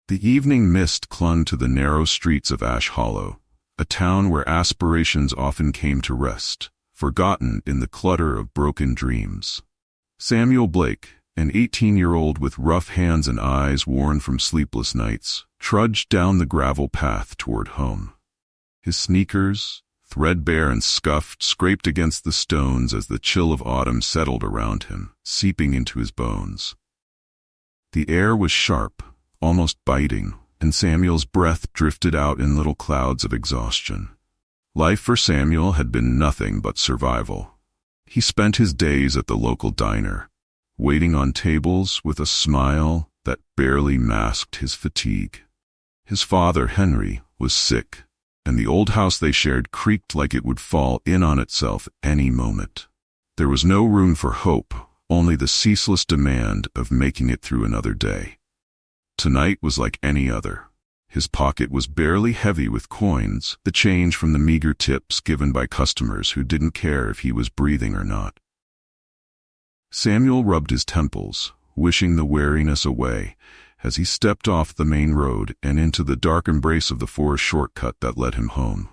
The evening mist clung to the narrow streets of Ash Hollow, a town where aspirations often came to rest, forgotten in the clutter of broken dreams. Samuel Blake, an 18-year-old with rough hands and eyes worn from sleepless nights, trudged down the gravel path toward home. His sneakers, threadbare and scuffed, scraped against the stones as the chill of autumn settled around him, seeping into his bones. The air was sharp, almost biting, and Samuel's breath drifted out in little clouds of exhaustion. Life for Samuel had been nothing but survival. He spent his days at the local diner, waiting on tables with a smile that barely masked his fatigue. His father, Henry, was sick, and the old house they shared creaked like it would fall in on itself any moment. There was no room for hope, only the ceaseless demand of making it through another day. Tonight was like any other. His pocket was barely heavy with coins, the change from the meager tips given by customers who didn't care if he was breathing or not. Samuel rubbed his temples, wishing the weariness away, as he stepped off the main road and into the dark embrace of the forest shortcut that led him home.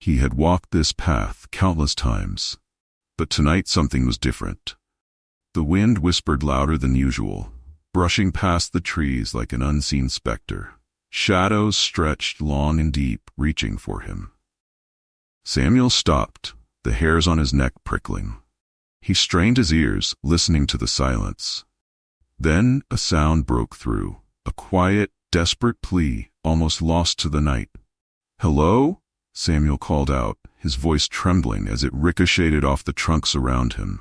He had walked this path countless times, but tonight something was different. The wind whispered louder than usual, brushing past the trees like an unseen specter. Shadows stretched long and deep, reaching for him. Samuel stopped, the hairs on his neck prickling. He strained his ears, listening to the silence. Then a sound broke through, a quiet, desperate plea, almost lost to the night. "Hello?" Samuel called out, his voice trembling as it ricocheted off the trunks around him.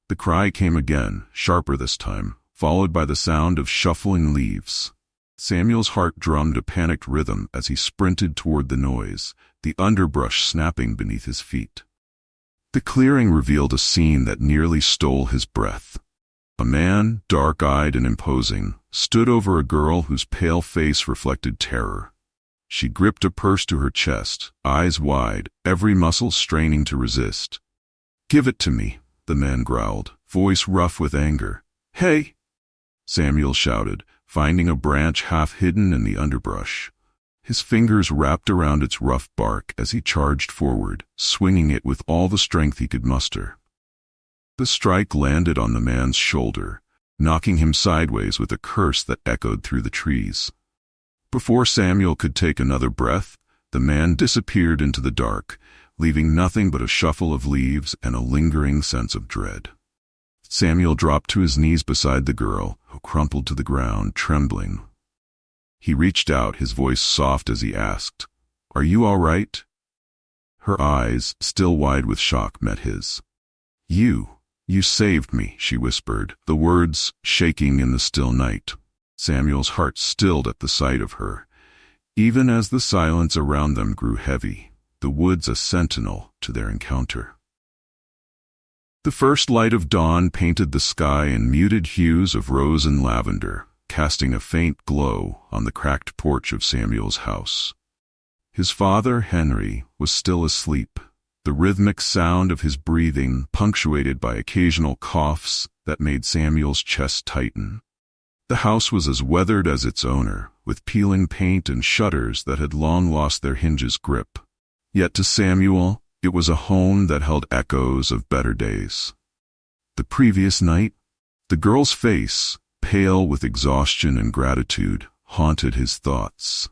The cry came again, sharper this time, followed by the sound of shuffling leaves. Samuel's heart drummed a panicked rhythm as he sprinted toward the noise, the underbrush snapping beneath his feet. The clearing revealed a scene that nearly stole his breath. A man, dark-eyed and imposing, stood over a girl whose pale face reflected terror. She gripped a purse to her chest, eyes wide, every muscle straining to resist. "Give it to me," the man growled, voice rough with anger. "Hey!" Samuel shouted, finding a branch half hidden in the underbrush. His fingers wrapped around its rough bark as he charged forward, swinging it with all the strength he could muster. The strike landed on the man's shoulder, knocking him sideways with a curse that echoed through the trees. Before Samuel could take another breath, the man disappeared into the dark, leaving nothing but a shuffle of leaves and a lingering sense of dread. Samuel dropped to his knees beside the girl, who crumpled to the ground, trembling. He reached out, his voice soft as he asked, "Are you all right?" Her eyes, still wide with shock, met his. You saved me," she whispered, the words shaking in the still night. Samuel's heart stilled at the sight of her. Even as the silence around them grew heavy, the woods a sentinel to their encounter. The first light of dawn painted the sky in muted hues of rose and lavender, casting a faint glow on the cracked porch of Samuel's house. His father, Henry, was still asleep, the rhythmic sound of his breathing punctuated by occasional coughs that made Samuel's chest tighten. The house was as weathered as its owner, with peeling paint and shutters that had long lost their hinges' grip. Yet to Samuel, it was a home that held echoes of better days. The previous night, the girl's face, pale with exhaustion and gratitude, haunted his thoughts.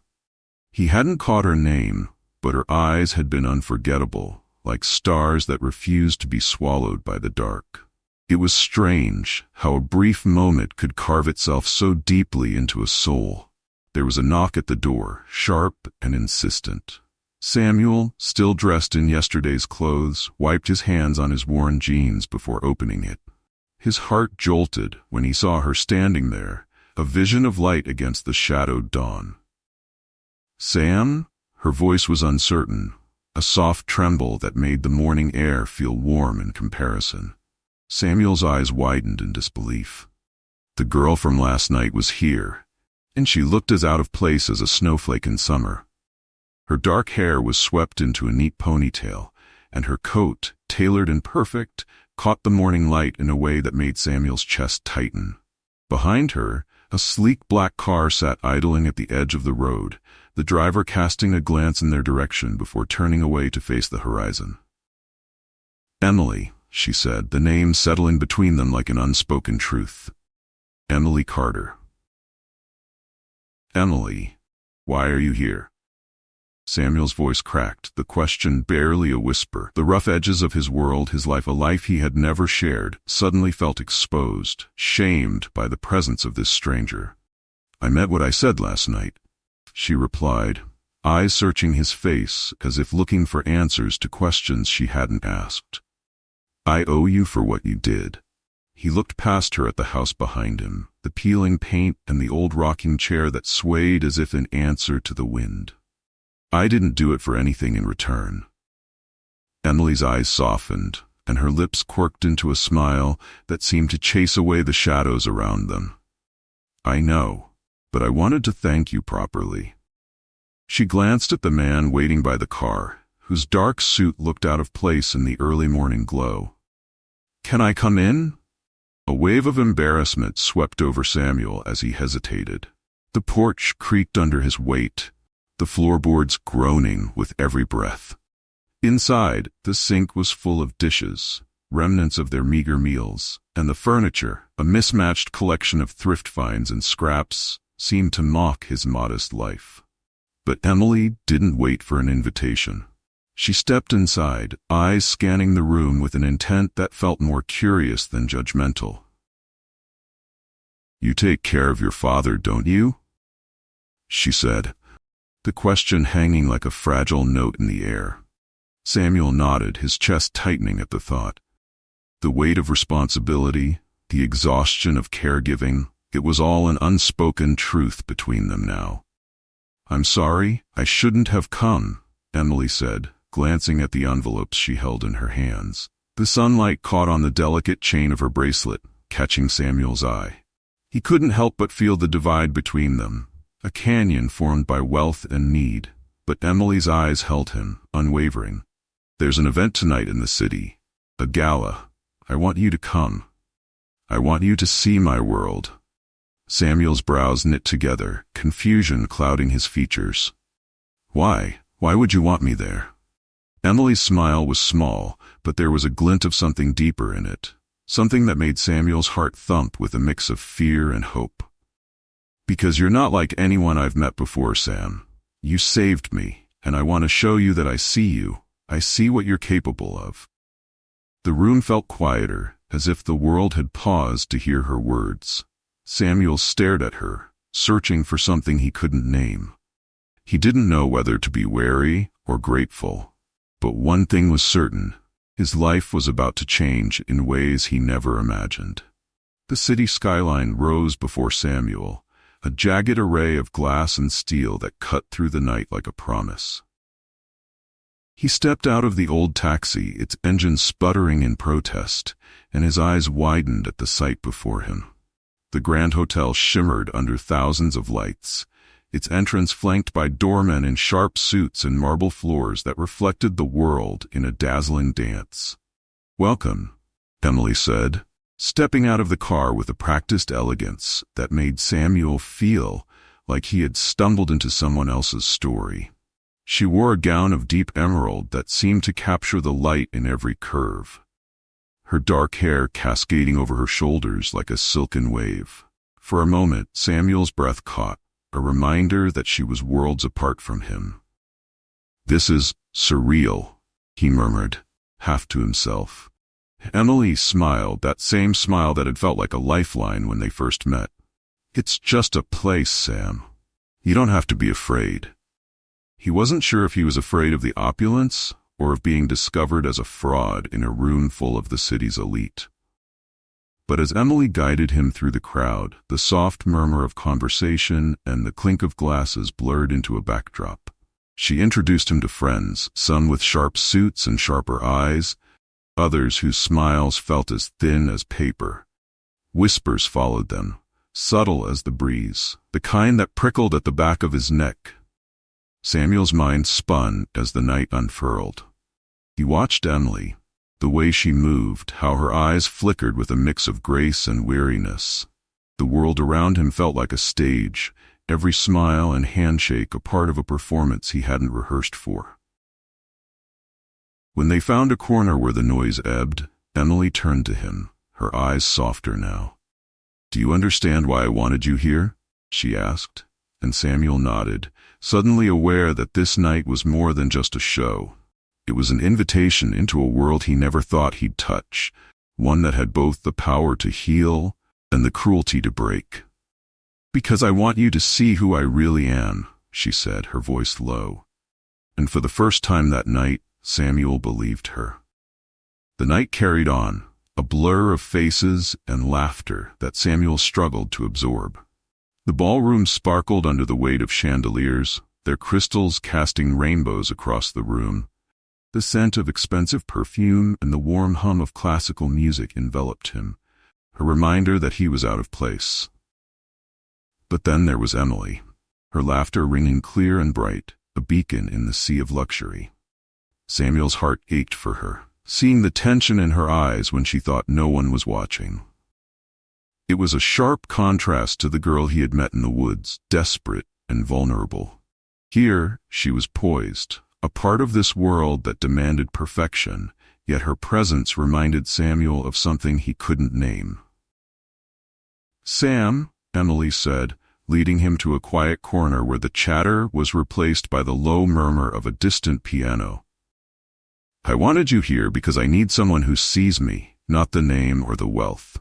He hadn't caught her name, but her eyes had been unforgettable, like stars that refused to be swallowed by the dark. It was strange how a brief moment could carve itself so deeply into a soul. There was a knock at the door, sharp and insistent. Samuel, still dressed in yesterday's clothes, wiped his hands on his worn jeans before opening it. His heart jolted when he saw her standing there, a vision of light against the shadowed dawn. "Sam?" Her voice was uncertain, a soft tremble that made the morning air feel warm in comparison. Samuel's eyes widened in disbelief. The girl from last night was here, and she looked as out of place as a snowflake in summer. Her dark hair was swept into a neat ponytail, and her coat, tailored and perfect, caught the morning light in a way that made Samuel's chest tighten. Behind her, A sleek black car sat idling at the edge of the road, the driver casting a glance in their direction before turning away to face the horizon. "Emily," she said, the name settling between them like an unspoken truth. "Emily Carter." "Emily, why are you here?" Samuel's voice cracked, the question barely a whisper. The rough edges of his world, his life, a life he had never shared, suddenly felt exposed, shamed by the presence of this stranger. "I meant what I said last night," she replied, eyes searching his face as if looking for answers to questions she hadn't asked. "I owe you for what you did." He looked past her at the house behind him, the peeling paint and the old rocking chair that swayed as if in answer to the wind. "I didn't do it for anything in return." Emily's eyes softened, and her lips quirked into a smile that seemed to chase away the shadows around them. "I know, but I wanted to thank you properly." She glanced at the man waiting by the car, whose dark suit looked out of place in the early morning glow. "Can I come in?" A wave of embarrassment swept over Samuel as he hesitated. The porch creaked under his weight, the floorboards groaning with every breath. Inside, the sink was full of dishes, remnants of their meager meals, and the furniture, a mismatched collection of thrift finds and scraps, seemed to mock his modest life. But Emily didn't wait for an invitation. She stepped inside, eyes scanning the room with an intent that felt more curious than judgmental. "You take care of your father, don't you?" she said, the question hanging like a fragile note in the air. Samuel nodded, his chest tightening at the thought. The weight of responsibility, the exhaustion of caregiving, it was all an unspoken truth between them now. "I'm sorry, I shouldn't have come," Emily said, glancing at the envelopes she held in her hands. The sunlight caught on the delicate chain of her bracelet, catching Samuel's eye. He couldn't help but feel the divide between them, a canyon formed by wealth and need, but Emily's eyes held him, unwavering. "There's an event tonight in the city, a gala. I want you to come. I want you to see my world." Samuel's brows knit together, confusion clouding his features. "Why? Why would you want me there?" Emily's smile was small, but there was a glint of something deeper in it, something that made Samuel's heart thump with a mix of fear and hope. "Because you're not like anyone I've met before, Sam. You saved me, and I want to show you that I see you. I see what you're capable of." The room felt quieter, as if the world had paused to hear her words. Samuel stared at her, searching for something he couldn't name. He didn't know whether to be wary or grateful. But one thing was certain, his life was about to change in ways he never imagined. The city skyline rose before Samuel, a jagged array of glass and steel that cut through the night like a promise. He stepped out of the old taxi, its engine sputtering in protest, and his eyes widened at the sight before him. The Grand Hotel shimmered under thousands of lights, its entrance flanked by doormen in sharp suits and marble floors that reflected the world in a dazzling dance. "Welcome," Emily said, stepping out of the car with a practiced elegance that made Samuel feel like he had stumbled into someone else's story. She wore a gown of deep emerald that seemed to capture the light in every curve, her dark hair cascading over her shoulders like a silken wave. For a moment, Samuel's breath caught, a reminder that she was worlds apart from him. "This is surreal," he murmured, half to himself. Emily smiled, that same smile that had felt like a lifeline when they first met. "It's just a place, Sam. You don't have to be afraid." He wasn't sure if he was afraid of the opulence or of being discovered as a fraud in a room full of the city's elite. But as Emily guided him through the crowd, the soft murmur of conversation and the clink of glasses blurred into a backdrop. She introduced him to friends, some with sharp suits and sharper eyes, others whose smiles felt as thin as paper. Whispers followed them, subtle as the breeze, the kind that prickled at the back of his neck. Samuel's mind spun as the night unfurled. He watched Emily, the way she moved, how her eyes flickered with a mix of grace and weariness. The world around him felt like a stage, every smile and handshake a part of a performance he hadn't rehearsed for. When they found a corner where the noise ebbed, Emily turned to him, her eyes softer now. "Do you understand why I wanted you here?" she asked, and Samuel nodded, suddenly aware that this night was more than just a show. It was an invitation into a world he never thought he'd touch, one that had both the power to heal and the cruelty to break. "Because I want you to see who I really am," she said, her voice low. And for the first time that night, Samuel believed her. The night carried on, a blur of faces and laughter that Samuel struggled to absorb. The ballroom sparkled under the weight of chandeliers, their crystals casting rainbows across the room. The scent of expensive perfume and the warm hum of classical music enveloped him, a reminder that he was out of place. But then there was Emily, her laughter ringing clear and bright, a beacon in the sea of luxury. Samuel's heart ached for her, seeing the tension in her eyes when she thought no one was watching. It was a sharp contrast to the girl he had met in the woods, desperate and vulnerable. Here, she was poised, a part of this world that demanded perfection, yet her presence reminded Samuel of something he couldn't name. "Sam," Emily said, leading him to a quiet corner where the chatter was replaced by the low murmur of a distant piano. "I wanted you here because I need someone who sees me, not the name or the wealth."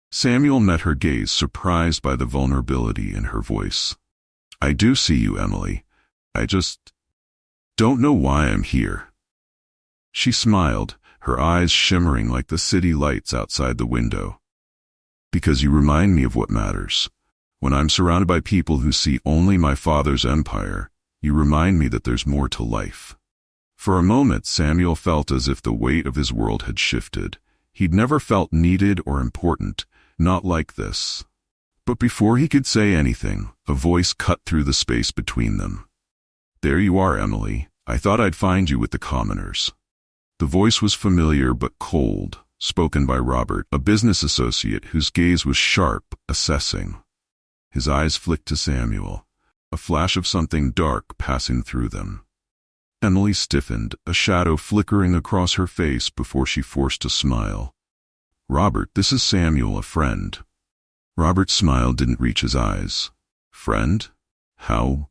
Samuel met her gaze, surprised by the vulnerability in her voice. "I do see you, Emily. I just don't know why I'm here." She smiled, her eyes shimmering like the city lights outside the window. "Because you remind me of what matters. When I'm surrounded by people who see only my father's empire, you remind me that there's more to life." For a moment, Samuel felt as if the weight of his world had shifted. He'd never felt needed or important, not like this. But before he could say anything, a voice cut through the space between them. "There you are, Emily. I thought I'd find you with the commoners." The voice was familiar but cold, spoken by Robert, a business associate whose gaze was sharp, assessing. His eyes flicked to Samuel, a flash of something dark passing through them. Emily stiffened, a shadow flickering across her face before she forced a smile. "Robert, this is Samuel, a friend." Robert's smile didn't reach his eyes. "Friend? How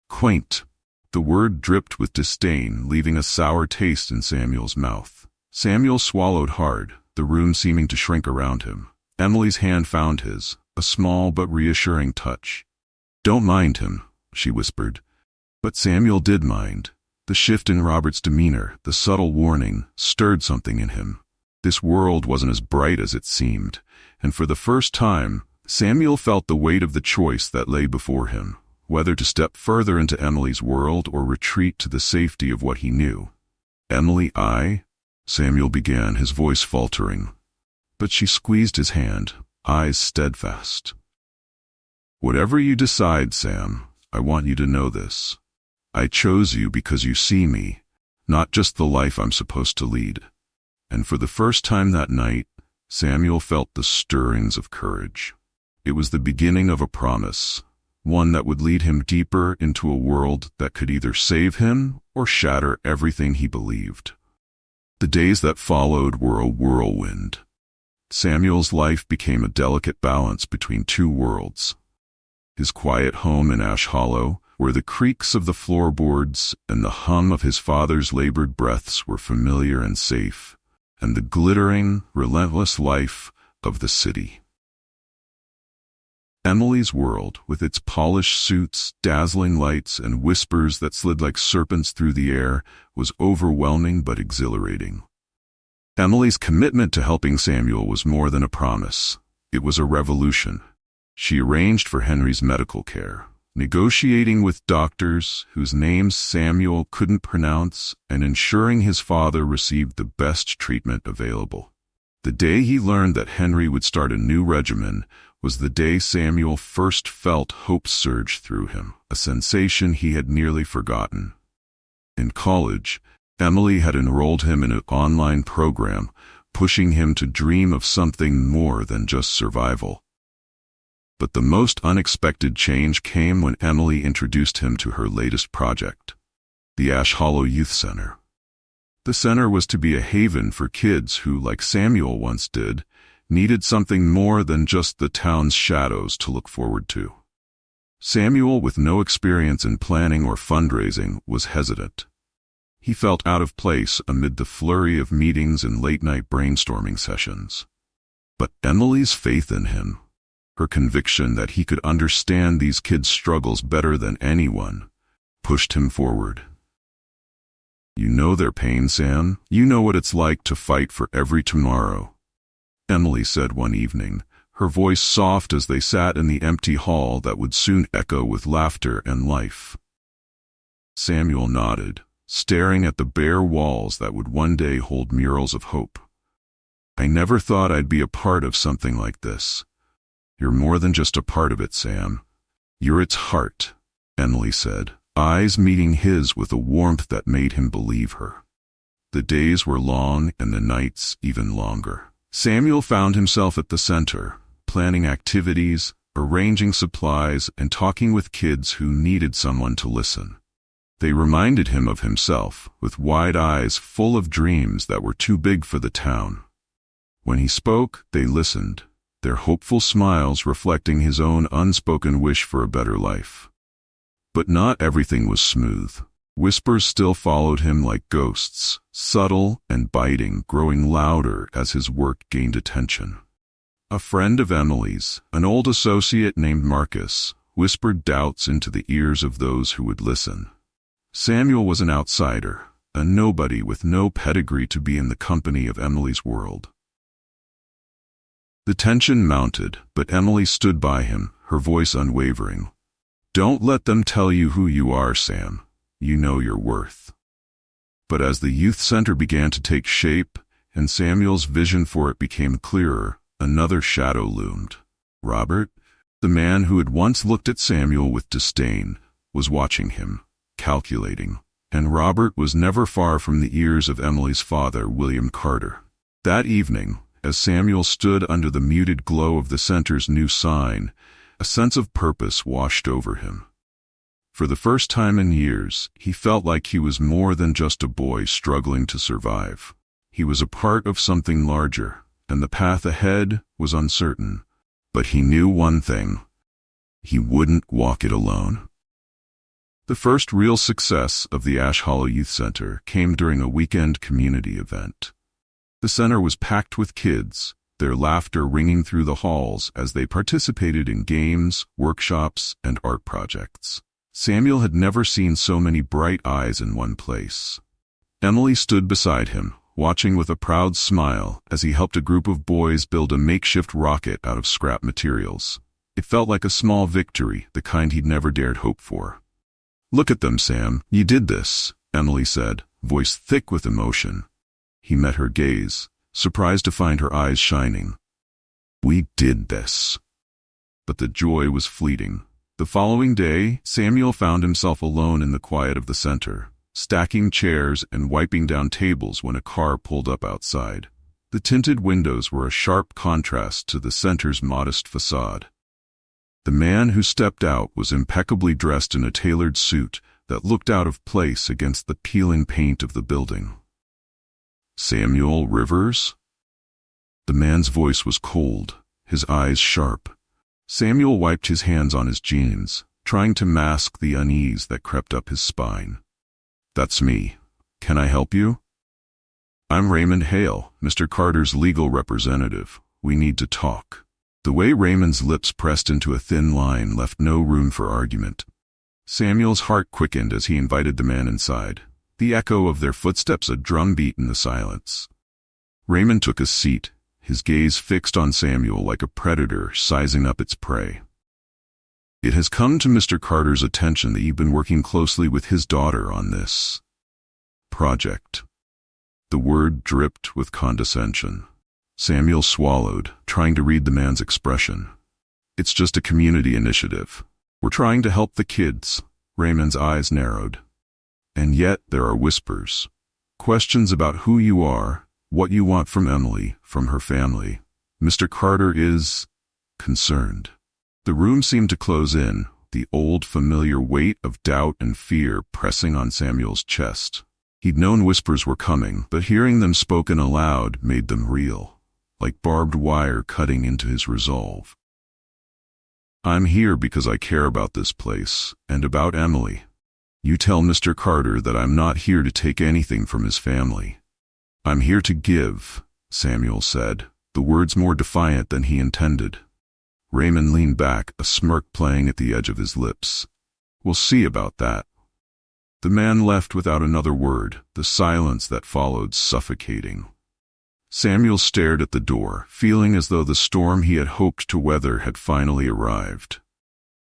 quaint." The word dripped with disdain, leaving a sour taste in Samuel's mouth. Samuel swallowed hard, the room seeming to shrink around him. Emily's hand found his, a small but reassuring touch. "Don't mind him," she whispered. But Samuel did mind. The shift in Robert's demeanor, the subtle warning, stirred something in him. This world wasn't as bright as it seemed, and for the first time, Samuel felt the weight of the choice that lay before him, whether to step further into Emily's world or retreat to the safety of what he knew. "Emily, Samuel began, his voice faltering. But she squeezed his hand, eyes steadfast. "Whatever you decide, Sam, I want you to know this. I chose you because you see me, not just the life I'm supposed to lead." And for the first time that night, Samuel felt the stirrings of courage. It was the beginning of a promise, one that would lead him deeper into a world that could either save him or shatter everything he believed. The days that followed were a whirlwind. Samuel's life became a delicate balance between two worlds. His quiet home in Ash Hollow, where the creaks of the floorboards and the hum of his father's labored breaths were familiar and safe, and the glittering, relentless life of the city. Emily's world, with its polished suits, dazzling lights, and whispers that slid like serpents through the air, was overwhelming but exhilarating. Emily's commitment to helping Samuel was more than a promise. It was a revolution. She arranged for Henry's medical care, negotiating with doctors whose names Samuel couldn't pronounce and ensuring his father received the best treatment available. The day he learned that Henry would start a new regimen was the day Samuel first felt hope surge through him, a sensation he had nearly forgotten. In college, Emily had enrolled him in an online program, pushing him to dream of something more than just survival. But the most unexpected change came when Emily introduced him to her latest project, the Ash Hollow Youth Center. The center was to be a haven for kids who, like Samuel once did, needed something more than just the town's shadows to look forward to. Samuel, with no experience in planning or fundraising, was hesitant. He felt out of place amid the flurry of meetings and late-night brainstorming sessions. But Emily's faith in him, her conviction that he could understand these kids' struggles better than anyone, pushed him forward. "You know their pain, Sam. You know what it's like to fight for every tomorrow," Emily said one evening, her voice soft as they sat in the empty hall that would soon echo with laughter and life. Samuel nodded, staring at the bare walls that would one day hold murals of hope. "I never thought I'd be a part of something like this." "You're more than just a part of it, Sam. You're its heart," Emily said, eyes meeting his with a warmth that made him believe her. The days were long and the nights even longer. Samuel found himself at the center, planning activities, arranging supplies, and talking with kids who needed someone to listen. They reminded him of himself, with wide eyes full of dreams that were too big for the town. When he spoke, they listened, their hopeful smiles reflecting his own unspoken wish for a better life. But not everything was smooth. Whispers still followed him like ghosts, subtle and biting, growing louder as his work gained attention. A friend of Emily's, an old associate named Marcus, whispered doubts into the ears of those who would listen. Samuel was an outsider, a nobody with no pedigree to be in the company of Emily's world. The tension mounted, but Emily stood by him, her voice unwavering. "Don't let them tell you who you are, Sam. You know your worth." But as the youth center began to take shape, and Samuel's vision for it became clearer, another shadow loomed. Robert, the man who had once looked at Samuel with disdain, was watching him, calculating. And Robert was never far from the ears of Emily's father, William Carter. That evening, as Samuel stood under the muted glow of the center's new sign, a sense of purpose washed over him. For the first time in years, he felt like he was more than just a boy struggling to survive. He was a part of something larger, and the path ahead was uncertain. But he knew one thing: he wouldn't walk it alone. The first real success of the Ash Hollow Youth Center came during a weekend community event. The center was packed with kids, their laughter ringing through the halls as they participated in games, workshops, and art projects. Samuel had never seen so many bright eyes in one place. Emily stood beside him, watching with a proud smile as he helped a group of boys build a makeshift rocket out of scrap materials. It felt like a small victory, the kind he'd never dared hope for. "Look at them, Sam. You did this," Emily said, voice thick with emotion. He met her gaze, surprised to find her eyes shining. "We did this." But the joy was fleeting. The following day, Samuel found himself alone in the quiet of the center, stacking chairs and wiping down tables when a car pulled up outside. The tinted windows were a sharp contrast to the center's modest facade. The man who stepped out was impeccably dressed in a tailored suit that looked out of place against the peeling paint of the building. "Samuel Rivers?" The man's voice was cold, his eyes sharp. Samuel wiped his hands on his jeans, trying to mask the unease that crept up his spine. "That's me. Can I help you?" "I'm Raymond Hale, Mr. Carter's legal representative. We need to talk." The way Raymond's lips pressed into a thin line left no room for argument. Samuel's heart quickened as he invited the man inside, the echo of their footsteps a drumbeat in the silence. Raymond took a seat, his gaze fixed on Samuel like a predator sizing up its prey. "It has come to Mr. Carter's attention that you've been working closely with his daughter on this project." The word dripped with condescension. Samuel swallowed, trying to read the man's expression. "It's just a community initiative. We're trying to help the kids." Raymond's eyes narrowed. "And yet there are whispers. Questions about who you are, what you want from Emily, from her family. Mr. Carter is concerned." The room seemed to close in, the old familiar weight of doubt and fear pressing on Samuel's chest. He'd known whispers were coming, but hearing them spoken aloud made them real, like barbed wire cutting into his resolve. "I'm here because I care about this place, and about Emily. You tell Mr. Carter that I'm not here to take anything from his family. I'm here to give," Samuel said, the words more defiant than he intended. Raymond leaned back, a smirk playing at the edge of his lips. "We'll see about that." The man left without another word, the silence that followed suffocating. Samuel stared at the door, feeling as though the storm he had hoped to weather had finally arrived.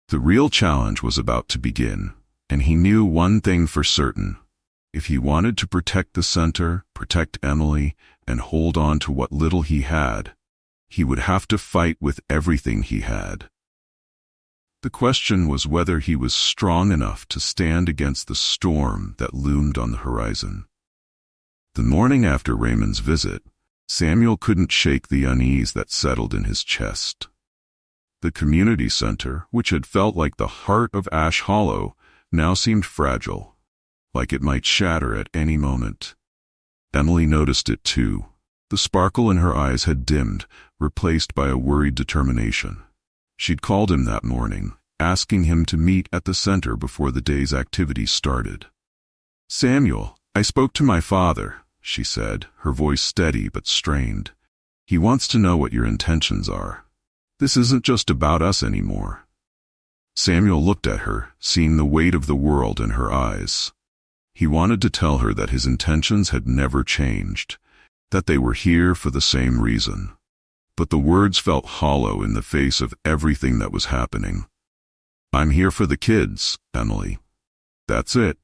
The real challenge was about to begin, and he knew one thing for certain. If he wanted to protect the center, protect Emily, and hold on to what little he had, he would have to fight with everything he had. The question was whether he was strong enough to stand against the storm that loomed on the horizon. The morning after Raymond's visit, Samuel couldn't shake the unease that settled in his chest. The community center, which had felt like the heart of Ash Hollow, now seemed fragile, like it might shatter at any moment. Emily noticed it too. The sparkle in her eyes had dimmed, replaced by a worried determination. She'd called him that morning, asking him to meet at the center before the day's activities started. "Samuel, I spoke to my father," she said, her voice steady but strained. "He wants to know what your intentions are. This isn't just about us anymore." Samuel looked at her, seeing the weight of the world in her eyes. He wanted to tell her that his intentions had never changed, that they were here for the same reason. But the words felt hollow in the face of everything that was happening. "I'm here for the kids, Emily." "That's it,"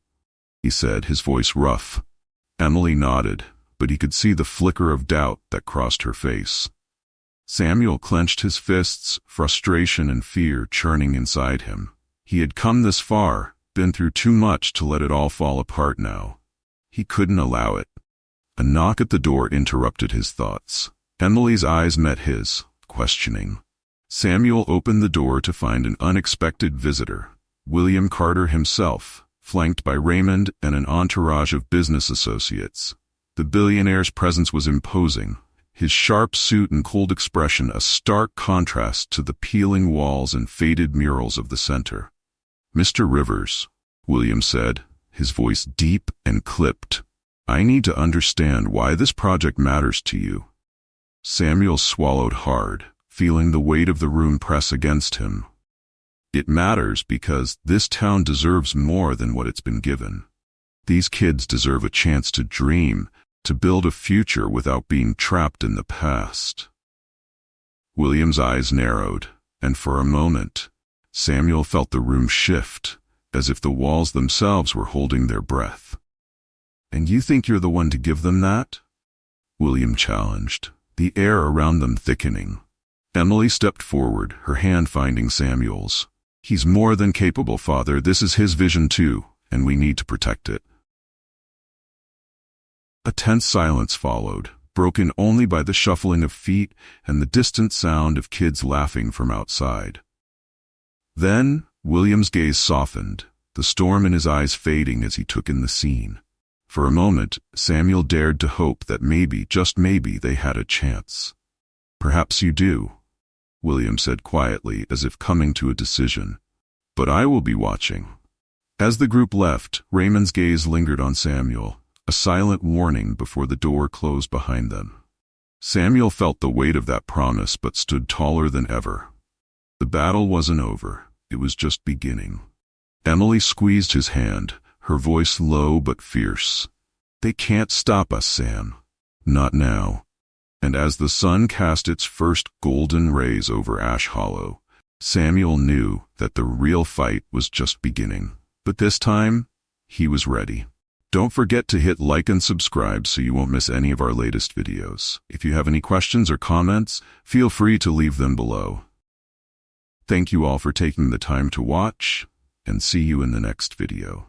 he said, his voice rough. Emily nodded, but he could see the flicker of doubt that crossed her face. Samuel clenched his fists, frustration and fear churning inside him. He had come this far, been through too much to let it all fall apart now. He couldn't allow it. A knock at the door interrupted his thoughts. Emily's eyes met his, questioning. Samuel opened the door to find an unexpected visitor, William Carter himself, flanked by Raymond and an entourage of business associates. The billionaire's presence was imposing, his sharp suit and cold expression a stark contrast to the peeling walls and faded murals of the center. "Mr. Rivers," William said, his voice deep and clipped, "I need to understand why this project matters to you." Samuel swallowed hard, feeling the weight of the room press against him. "It matters because this town deserves more than what it's been given. These kids deserve a chance to dream, to build a future without being trapped in the past." William's eyes narrowed, and for a moment, Samuel felt the room shift, as if the walls themselves were holding their breath. "And you think you're the one to give them that?" William challenged, the air around them thickening. Emily stepped forward, her hand finding Samuel's. "He's more than capable, Father. This is his vision too, and we need to protect it." A tense silence followed, broken only by the shuffling of feet and the distant sound of kids laughing from outside. Then, William's gaze softened, the storm in his eyes fading as he took in the scene. For a moment, Samuel dared to hope that maybe, just maybe, they had a chance. "Perhaps you do," William said quietly, as if coming to a decision. "But I will be watching." As the group left, Raymond's gaze lingered on Samuel, a silent warning before the door closed behind them. Samuel felt the weight of that promise but stood taller than ever. The battle wasn't over, it was just beginning. Emily squeezed his hand, her voice low but fierce. "They can't stop us, Sam. Not now." And as the sun cast its first golden rays over Ash Hollow, Samuel knew that the real fight was just beginning. But this time, he was ready. Don't forget to hit like and subscribe so you won't miss any of our latest videos. If you have any questions or comments, feel free to leave them below. Thank you all for taking the time to watch, and see you in the next video.